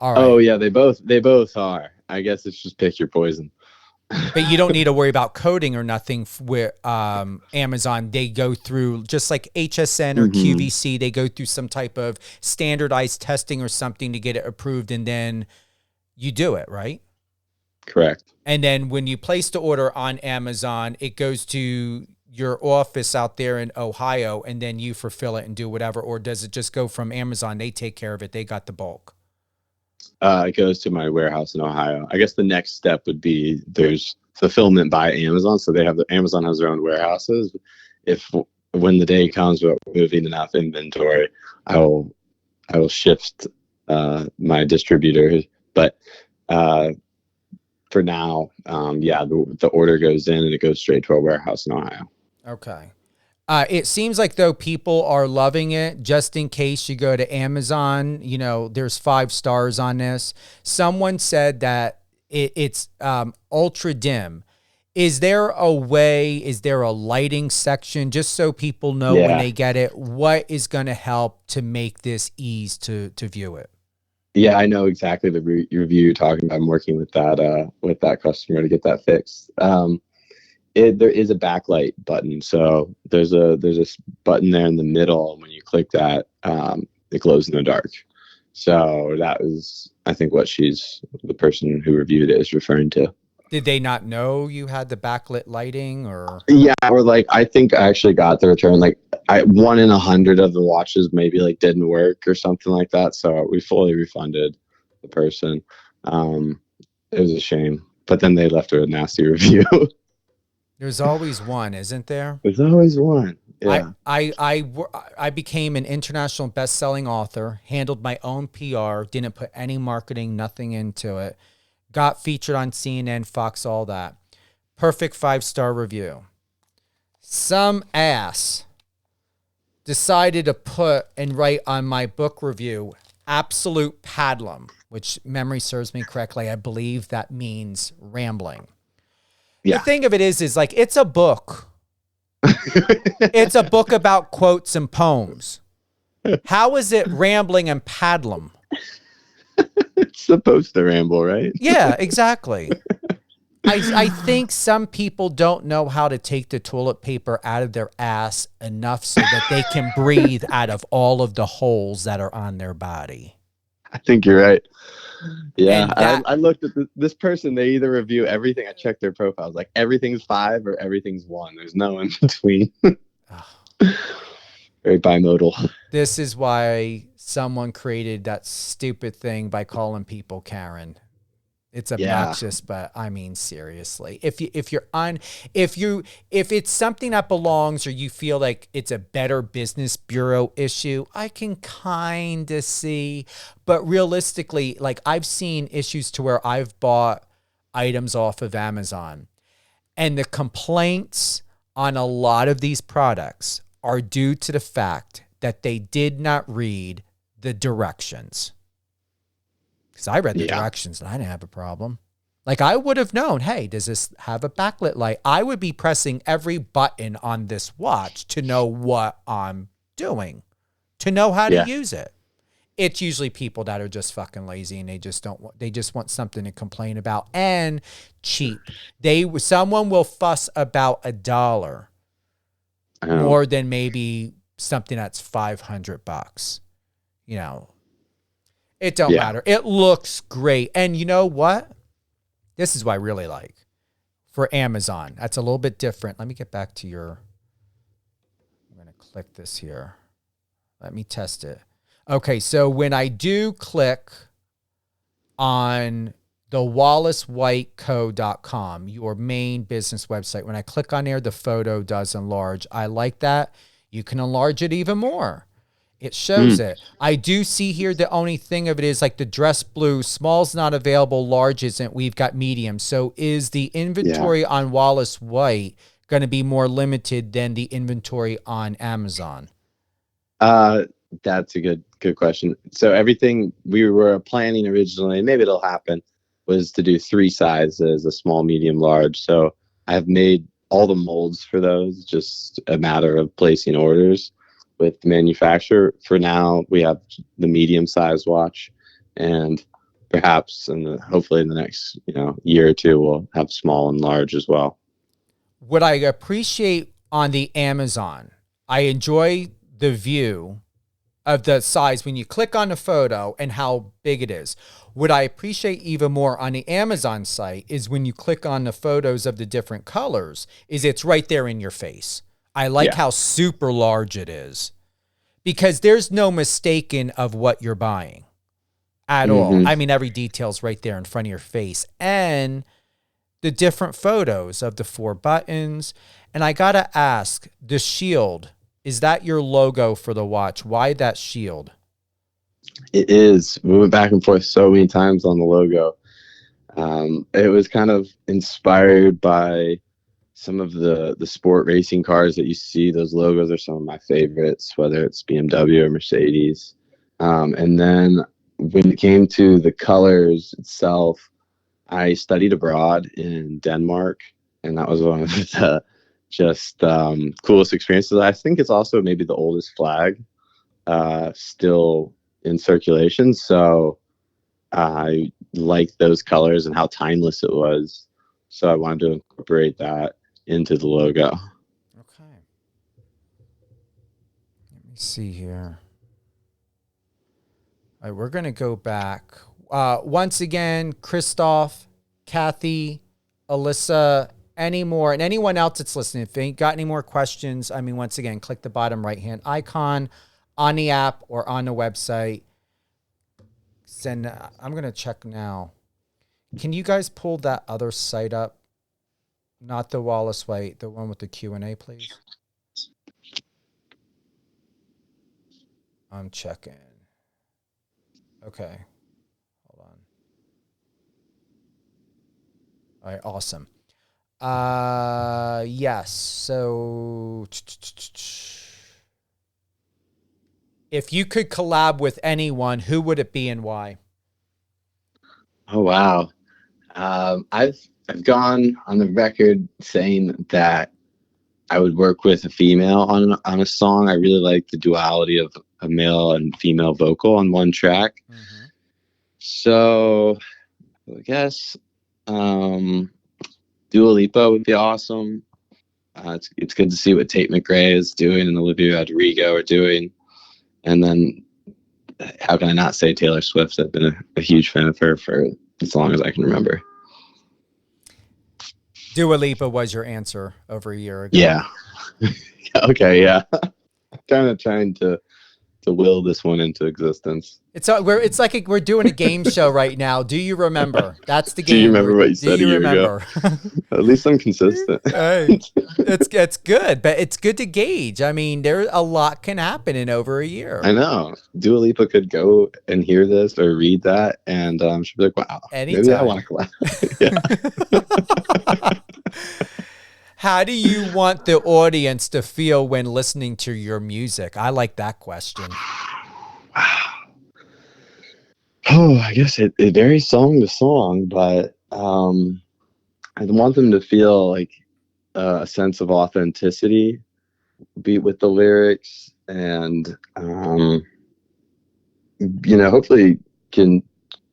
All right. Oh yeah, they both are. I guess it's just pick your poison. But you don't need to worry about coding or nothing with Amazon. They go through, just like HSN or QVC, they go through some type of standardized testing or something to get it approved, and then you do it, right? Correct. And then when you place the order on Amazon, it goes to your office out there in Ohio, and then you fulfill it and do whatever? Or does it just go from Amazon? They take care of it. They got the bulk. It goes to my warehouse in Ohio. I guess the next step would be there's fulfillment by Amazon. So Amazon has their own warehouses. When the day comes we're moving enough inventory, I will shift my distributor. But for now, the order goes in and it goes straight to our warehouse in Ohio. Okay. It seems like, though, people are loving it. Just in case you go to Amazon, there's 5 stars on this. Someone said that it's ultra dim. Is there a lighting section, just so people know when they get it, what is going to help to make this ease to view it? Yeah, I know exactly the review you're talking about. I'm working with that customer to get that fixed. There is a backlight button, so there's a button there in the middle. When you click that, it glows in the dark. So that was, I think, what the person who reviewed it is referring to. Did they not know you had the backlit lighting, or? Yeah, or I think I actually got the return. 1 in 100 of the watches maybe didn't work or something like that. So we fully refunded the person. It was a shame, but then they left a nasty review. There's always one, isn't there? There's always one. Yeah. I became an international best-selling author, handled my own PR, didn't put any marketing, nothing into it. Got featured on CNN, Fox, all that. Perfect 5-star review. Some ass decided to put and write on my book review, absolute paddlum, which, memory serves me correctly, I believe that means rambling. Yeah. The thing of it is it's a book. It's a book about quotes and poems. How is it rambling and paddlum? It's supposed to ramble, right? Yeah, exactly. I think some people don't know how to take the toilet paper out of their ass enough so that they can breathe out of all of the holes that are on their body. I think you're right. Yeah, And I looked at this person. They either review everything. I checked their profiles. Everything's 5 or everything's 1. There's no in between. Very bimodal. This is why someone created that stupid thing by calling people Karen. It's obnoxious, but I mean, seriously, if it's something that belongs, or you feel like it's a Better Business Bureau issue, I can kind of see, but realistically, I've seen issues to where I've bought items off of Amazon, and the complaints on a lot of these products are due to the fact that they did not read the directions. Because I read the directions and I didn't have a problem. I would have known, hey, does this have a backlit light? I would be pressing every button on this watch to know what I'm doing, to know how to use it. It's usually people that are just fucking lazy and they just want something to complain about and cheap. Someone will fuss about $1 more than maybe something that's $500. It don't matter. It looks great. And you know what? This is what I really like for Amazon. That's a little bit different. Let me get back to I'm going to click this here. Let me test it. Okay, so when I do click on the wallacewhiteco.com, your main business website. When I click on there, the photo does enlarge. I like that. You can enlarge it even more. It shows it. I do see here the only thing of it is like the dress blue, small's not available, large isn't. We've got medium. So is the inventory on Wallace White going to be more limited than the inventory on Amazon? That's a good question. So everything we were planning originally, maybe it'll happen, was to do 3 sizes, a small, medium, large. So I've made all the molds for those, just a matter of placing orders with the manufacturer. For now, we have the medium size watch, and perhaps hopefully in the next year or two, we'll have small and large as well. What I appreciate on the Amazon, I enjoy the view of the size when you click on the photo and how big it is. What I appreciate even more on the Amazon site is when you click on the photos of the different colors, is it's right there in your face. I like how super large it is, because there's no mistaking of what you're buying at all. I mean, every detail's right there in front of your face, and the different photos of the 4 buttons. And I got to ask, the shield, is that your logo for the watch? Why that shield? It is. We went back and forth so many times on the logo. It was kind of inspired by some of the sport racing cars that you see. Those logos are some of my favorites, whether it's BMW or Mercedes. And then when it came to the colors itself, I studied abroad in Denmark, and that was one of the coolest experiences. I think it's also maybe the oldest flag still in circulation. So I liked those colors and how timeless it was. So I wanted to incorporate that into the logo. Okay. Let me see here. All right, we're going to go back. Once again, Christoph, Kathy, Alyssa, any more, and anyone else that's listening, if you got any more questions, I mean, once again, click the bottom right-hand icon on the app or on the website. I'm going to check now. Can you guys pull that other site up? Not the Wallace White, the one with the Q&A, please. I'm checking. Okay. Hold on. All right, awesome. Yes. So if you could collab with anyone, who would it be and why? Oh, wow. I've gone on the record saying that I would work with a female on a song. I really like the duality of a male and female vocal on one track. Mm-hmm. So I guess Dua Lipa would be awesome. It's good to see what Tate McRae is doing and Olivia Rodrigo are doing. And then how can I not say Taylor Swift? I've been a huge fan of her for as long as I can remember. Dua Lipa was your answer over a year ago. Yeah. Okay, yeah. Kind of trying to will this one into existence. It's like we're doing a game show right now. Do you remember? That's the game. Do you remember what you said a year ago? At least I'm consistent. Hey, it's good, but it's good to gauge. I mean, a lot can happen in over a year. I know. Dua Lipa could go and hear this or read that, and she'd be like, "Wow, anytime. Maybe I want to collab." Yeah. How do you want the audience to feel when listening to your music? I like that question. Oh, I guess it varies song to song, but I want them to feel like a sense of authenticity beat with the lyrics, and hopefully can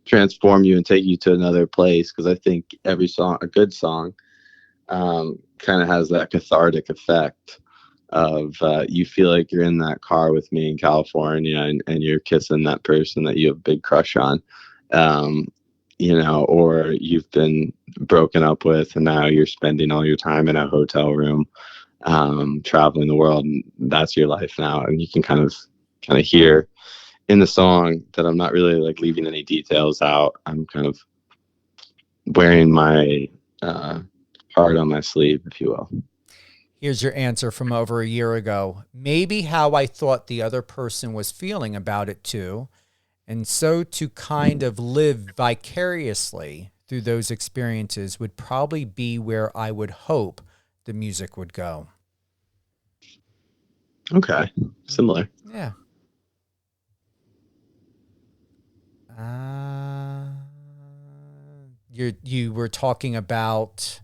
transform you and take you to another place, because I think every song, a good song, kind of has that cathartic effect of you feel like you're in that car with me in California, and you're kissing that person that you have a big crush on, or you've been broken up with and now you're spending all your time in a hotel room, traveling the world, and that's your life now. And you can kind of hear in the song that I'm not really like leaving any details out. I'm kind of wearing my heart on my sleeve, if you will. Here's your answer from over a year ago. Maybe how I thought the other person was feeling about it too. And so to kind of live vicariously through those experiences would probably be where I would hope the music would go. Okay. Similar. Yeah. You were talking about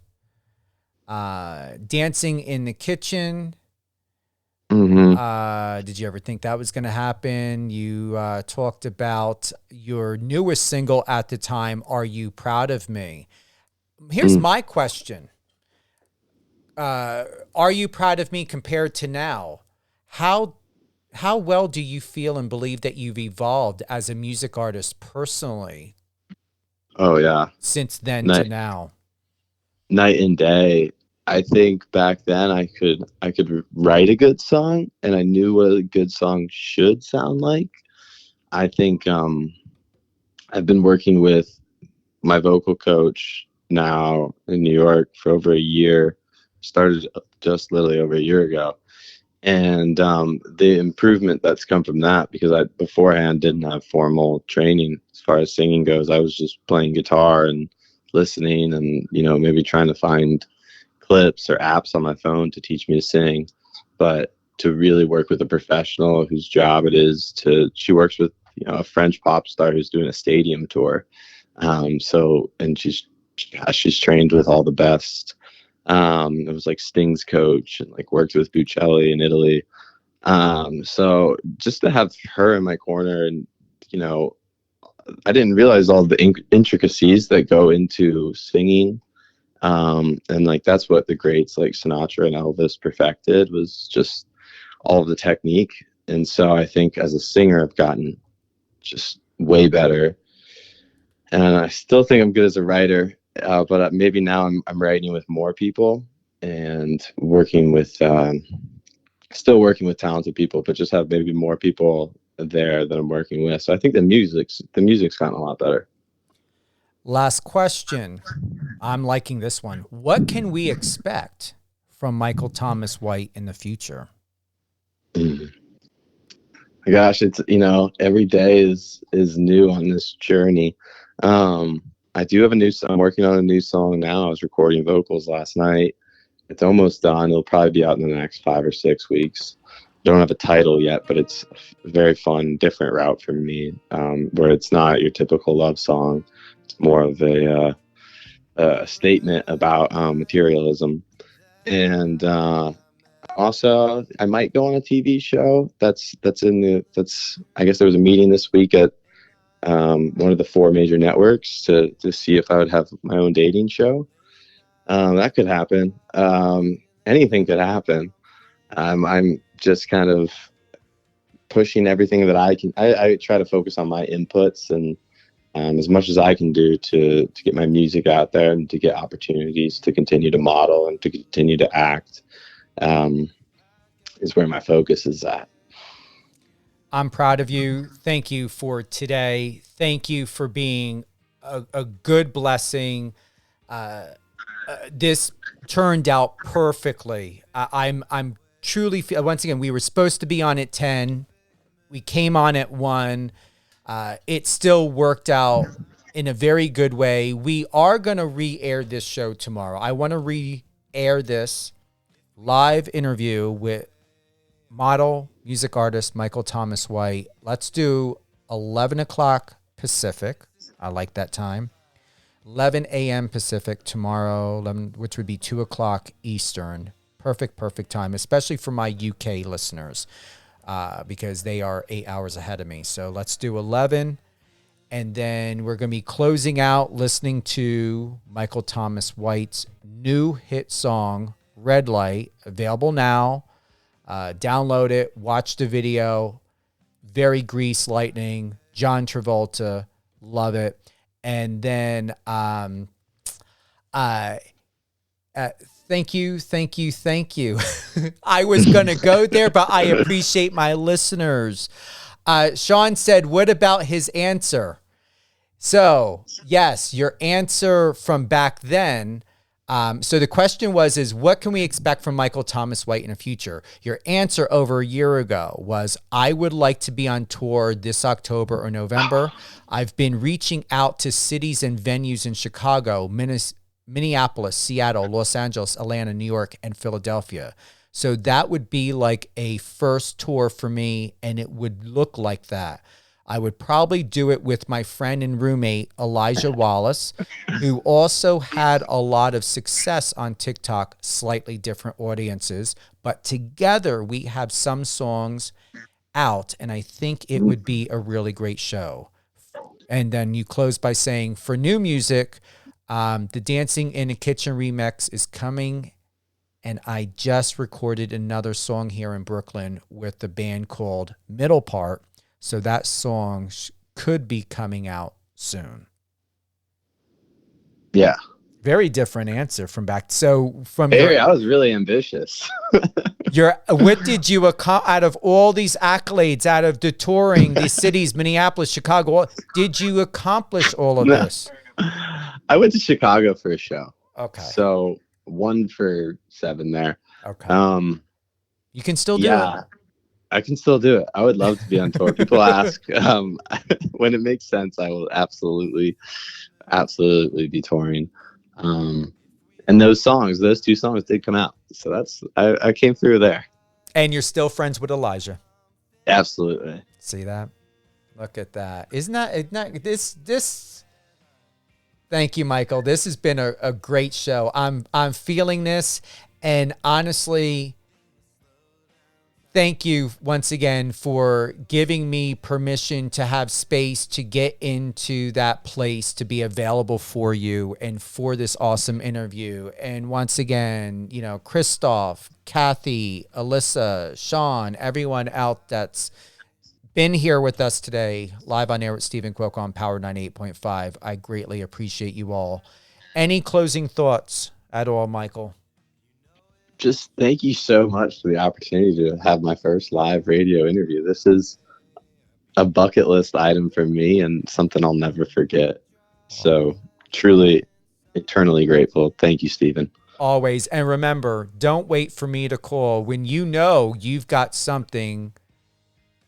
dancing in the kitchen. Mm-hmm. Did you ever think that was going to happen? You talked about your newest single at the time, Are You Proud of Me? Here's my question. Are you proud of me compared to now? How well do you feel and believe that you've evolved as a music artist personally? Oh, yeah. Since then to now. Night and day. I think back then I could write a good song, and I knew what a good song should sound like. I think I've been working with my vocal coach now in New York for over a year. Started just literally over a year ago. And the improvement that's come from that, because I beforehand didn't have formal training as far as singing goes. I was just playing guitar and listening and, maybe trying to find clips or apps on my phone to teach me to sing. But to really work with a professional whose job it is she works with, a French pop star who's doing a stadium tour. And she's trained with all the best. It was like Sting's coach and worked with Buccelli in Italy. So just to have her in my corner and, I didn't realize all the intricacies that go into singing. And that's what the greats like Sinatra and Elvis perfected, was just all of the technique. And so I think as a singer, I've gotten just way better. And I still think I'm good as a writer. But maybe now I'm writing with more people and working with, still working with talented people, but just have maybe more people there that I'm working with. So I think the music's gotten a lot better. Last question. I'm liking this one. What can we expect from Michael Thomas White in the future? Gosh, it's, every day is new on this journey. I do have I'm working on a new song now. I was recording vocals last night. It's almost done. It'll probably be out in the next 5 or 6 weeks. Don't have a title yet, but it's a very fun, different route for me, where it's not your typical love song. It's more of a statement about materialism. And also, I might go on a TV show. I guess there was a meeting this week at one of the 4 major networks to see if I would have my own dating show. That could happen. Anything could happen. I'm just kind of pushing everything that I can. I try to focus on my inputs and as much as I can do to get my music out there and to get opportunities to continue to model and to continue to act is where my focus is at. I'm proud of you. Thank you for today. Thank you for being a good blessing. This turned out perfectly. I'm truly, once again, we were supposed to be on at 10. We came on at 1. It still worked out in a very good way. We are going to re-air this show tomorrow. I want to re-air this live interview with model, music artist Michael Thomas White. Let's do 11 o'clock Pacific. I like that time. 11 a.m. Pacific tomorrow, which would be 2 o'clock Eastern. Perfect time, especially for my UK listeners, because they are 8 hours ahead of me. So let's do 11, and then we're going to be closing out listening to Michael Thomas White's new hit song, Red Light, available now. Download it, watch the video. Very Grease Lightning, John Travolta, love it. And then thank you. I was going to go there, but I appreciate my listeners. Sean said, what about his answer? So, yes, your answer from back then. So the question is what can we expect from Michael Thomas White in the future? Your answer over a year ago was, I would like to be on tour this October or November. I've been reaching out to cities and venues in Chicago, Minneapolis, Seattle, Los Angeles, Atlanta, New York, and Philadelphia. So that would be like a first tour for me, and it would look like that. I would probably do it with my friend and roommate, Elijah Wallace, who also had a lot of success on TikTok, slightly different audiences. But together we have some songs out, and I think it would be a really great show. And then you close by saying, for new music, the Dancing in a Kitchen remix is coming. And I just recorded another song here in Brooklyn with the band called Middle Part. So that song could be coming out soon. Yeah. Very different answer from back. So from I was really ambitious. what did you out of all these accolades, out of the touring, these cities, Minneapolis, Chicago, did you accomplish all of this? I went to Chicago for a show. Okay. So 1 for 7 there. Okay. You can still do it. I can still do it. I would love to be on tour. People ask when it makes sense. I will absolutely be touring. And those 2 songs did come out. So I came through there. And you're still friends with Elijah. Absolutely. See that? Look at that. Isn't this? Thank you, Michael. This has been a great show. I'm feeling this, and honestly, thank you once again for giving me permission to have space to get into that place, to be available for you and for this awesome interview. And once again, Christoph, Kathy, Alyssa, Sean, everyone out that's been here with us today, live on air with Stephen Cuoco on Power 98.5. I greatly appreciate you all. Any closing thoughts at all, Michael? Just thank you so much for the opportunity to have my first live radio interview. This is a bucket list item for me and something I'll never forget. So truly, eternally grateful. Thank you, Stephen. Always. And remember, don't wait for me to call when you've got something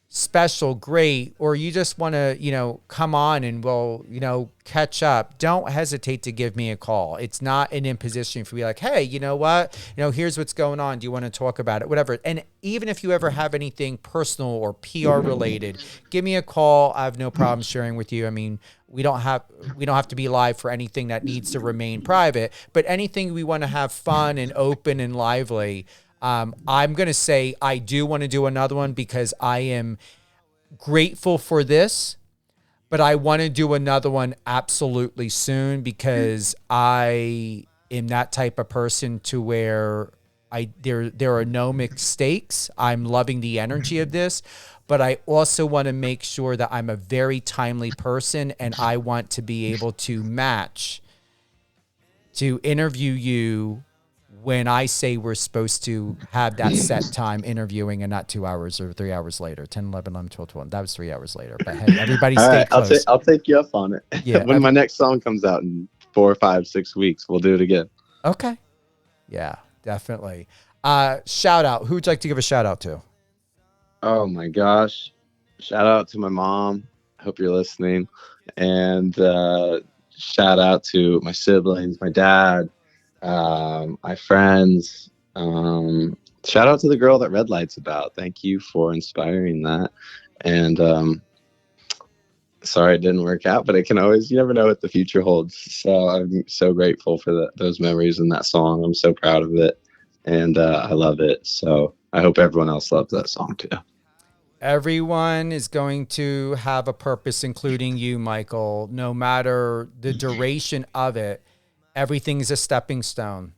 special, great, or you just want to, come on and we'll, catch up. Don't hesitate to give me a call. It's not an imposition for me like, hey, you know what? Here's what's going on. Do you want to talk about it? Whatever. And even if you ever have anything personal or PR related, give me a call. I have no problem sharing with you. I mean, we don't have to be live for anything that needs to remain private, but anything we want to have fun and open and lively. I'm going to say I do want to do another one because I am grateful for this, but I want to do another one absolutely soon because I am that type of person to where there are no mistakes. I'm loving the energy of this, but I also want to make sure that I'm a very timely person, and I want to be able to interview you when I say we're supposed to have that set time interviewing and not 2 hours or 3 hours later, 10, 11, 11, 12, 12. That was 3 hours later. But hey, everybody stay close. I'll take you up on it. Yeah, when my next song comes out in 4, 5, 6 weeks, we'll do it again. Okay. Yeah, definitely. Shout out. Who would you like to give a shout out to? Oh my gosh. Shout out to my mom. Hope you're listening. And shout out to my siblings, my dad, my friends. Shout out to the girl that Red Light's about. Thank you for inspiring that. And sorry it didn't work out, but you never know what the future holds. So I'm so grateful for those memories and that song. I'm so proud of it, and I love it. So I hope everyone else loves that song too. Everyone is going to have a purpose, including you, Michael. No matter the duration of it, everything is a stepping stone.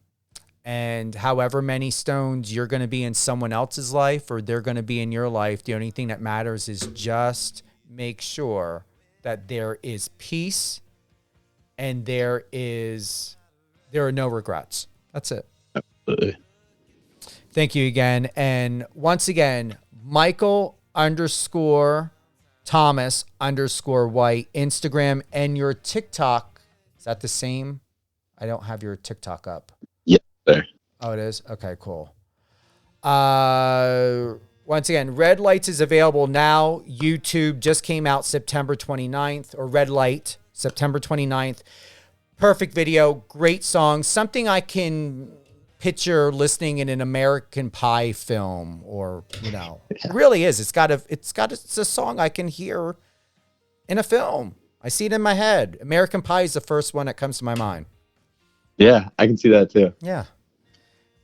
And however many stones you're going to be in someone else's life or they're going to be in your life, the only thing that matters is just make sure that there is peace and there are no regrets. That's it. Absolutely. Thank you again. And once again, Michael _ Thomas_White, Instagram, and your TikTok. Is that the same? I don't have your TikTok up. Yeah, there. Oh, it is? Okay, cool. Once again, Red Lights is available now. YouTube just came out September 29th, or Red Light, September 29th. Perfect video, great song, something I can picture listening in an American Pie film, or, you know, it really is. It's a song I can hear in a film. I see it in my head. American Pie is the first one that comes to my mind. Yeah, I can see that too. Yeah.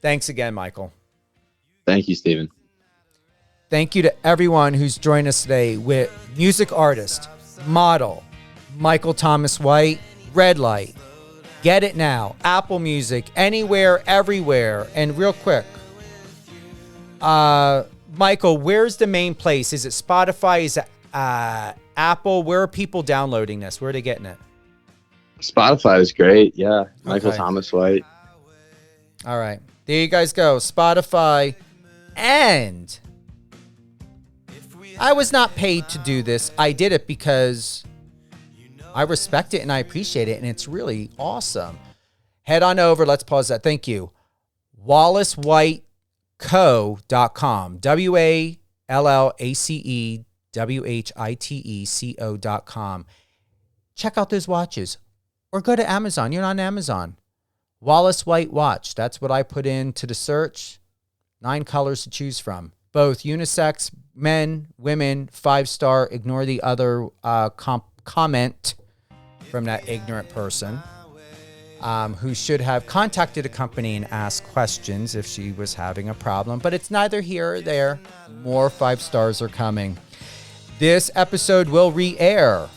Thanks again, Michael. Thank you, Steven. Thank you to everyone who's joined us today with music artist, model, Michael Thomas White, Red Light. Get it now. Apple Music, anywhere, everywhere. And real quick, Michael, where's the main place? Is it Spotify? Is it Apple? Where are people downloading this? Where are they getting it? Spotify is great. Yeah. Michael Okay. Thomas White. All right. There you guys go. Spotify. And I was not paid to do this. I did it because I respect it and I appreciate it, and it's really awesome. Head on over. Let's pause that. Thank you. WallaceWhiteCo.com. WallaceWhiteCo.com. Check out those watches. Or go to Amazon. You're on Amazon. Wallace White Watch. That's what I put into the search. 9 colors to choose from. Both unisex, men, women, 5-star. Ignore the other comment from that ignorant person who should have contacted a company and asked questions if she was having a problem. But it's neither here or there. More 5 stars are coming. This episode will re-air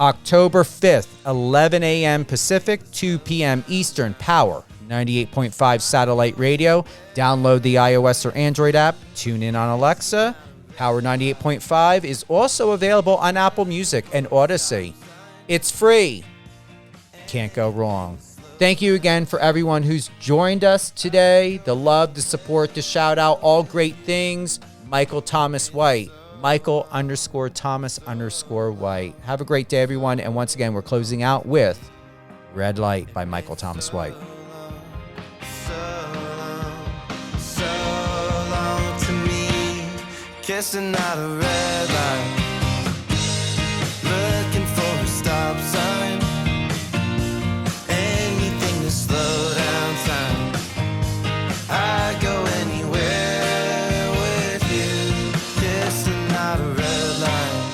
October 5th, 11 a.m. Pacific, 2 p.m. Eastern. Power 98.5 satellite radio. Download the iOS or Android app. Tune in on Alexa. Power 98.5 is also available on Apple Music and Odyssey. It's free. Can't go wrong. Thank you again for everyone who's joined us today. The love, the support, the shout out, all great things. Michael Thomas White. Michael_Thomas_White. Have a great day, everyone. And once again, we're closing out with Red Light by Michael Thomas White. So long to me, kissing out a red light, looking for a stop sign, anything to slow down time. I'd go anywhere with you, kissing out a red light,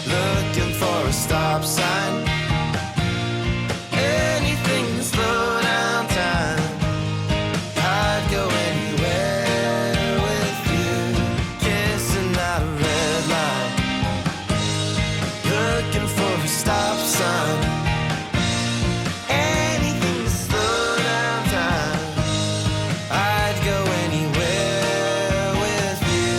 looking for a stop sign, anything to slow down time. I'd go anywhere with you, kissing out a red light, looking for a stop sign, anything to slow down time. I'd go anywhere with you.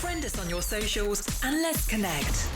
Friend us on your socials and let's connect.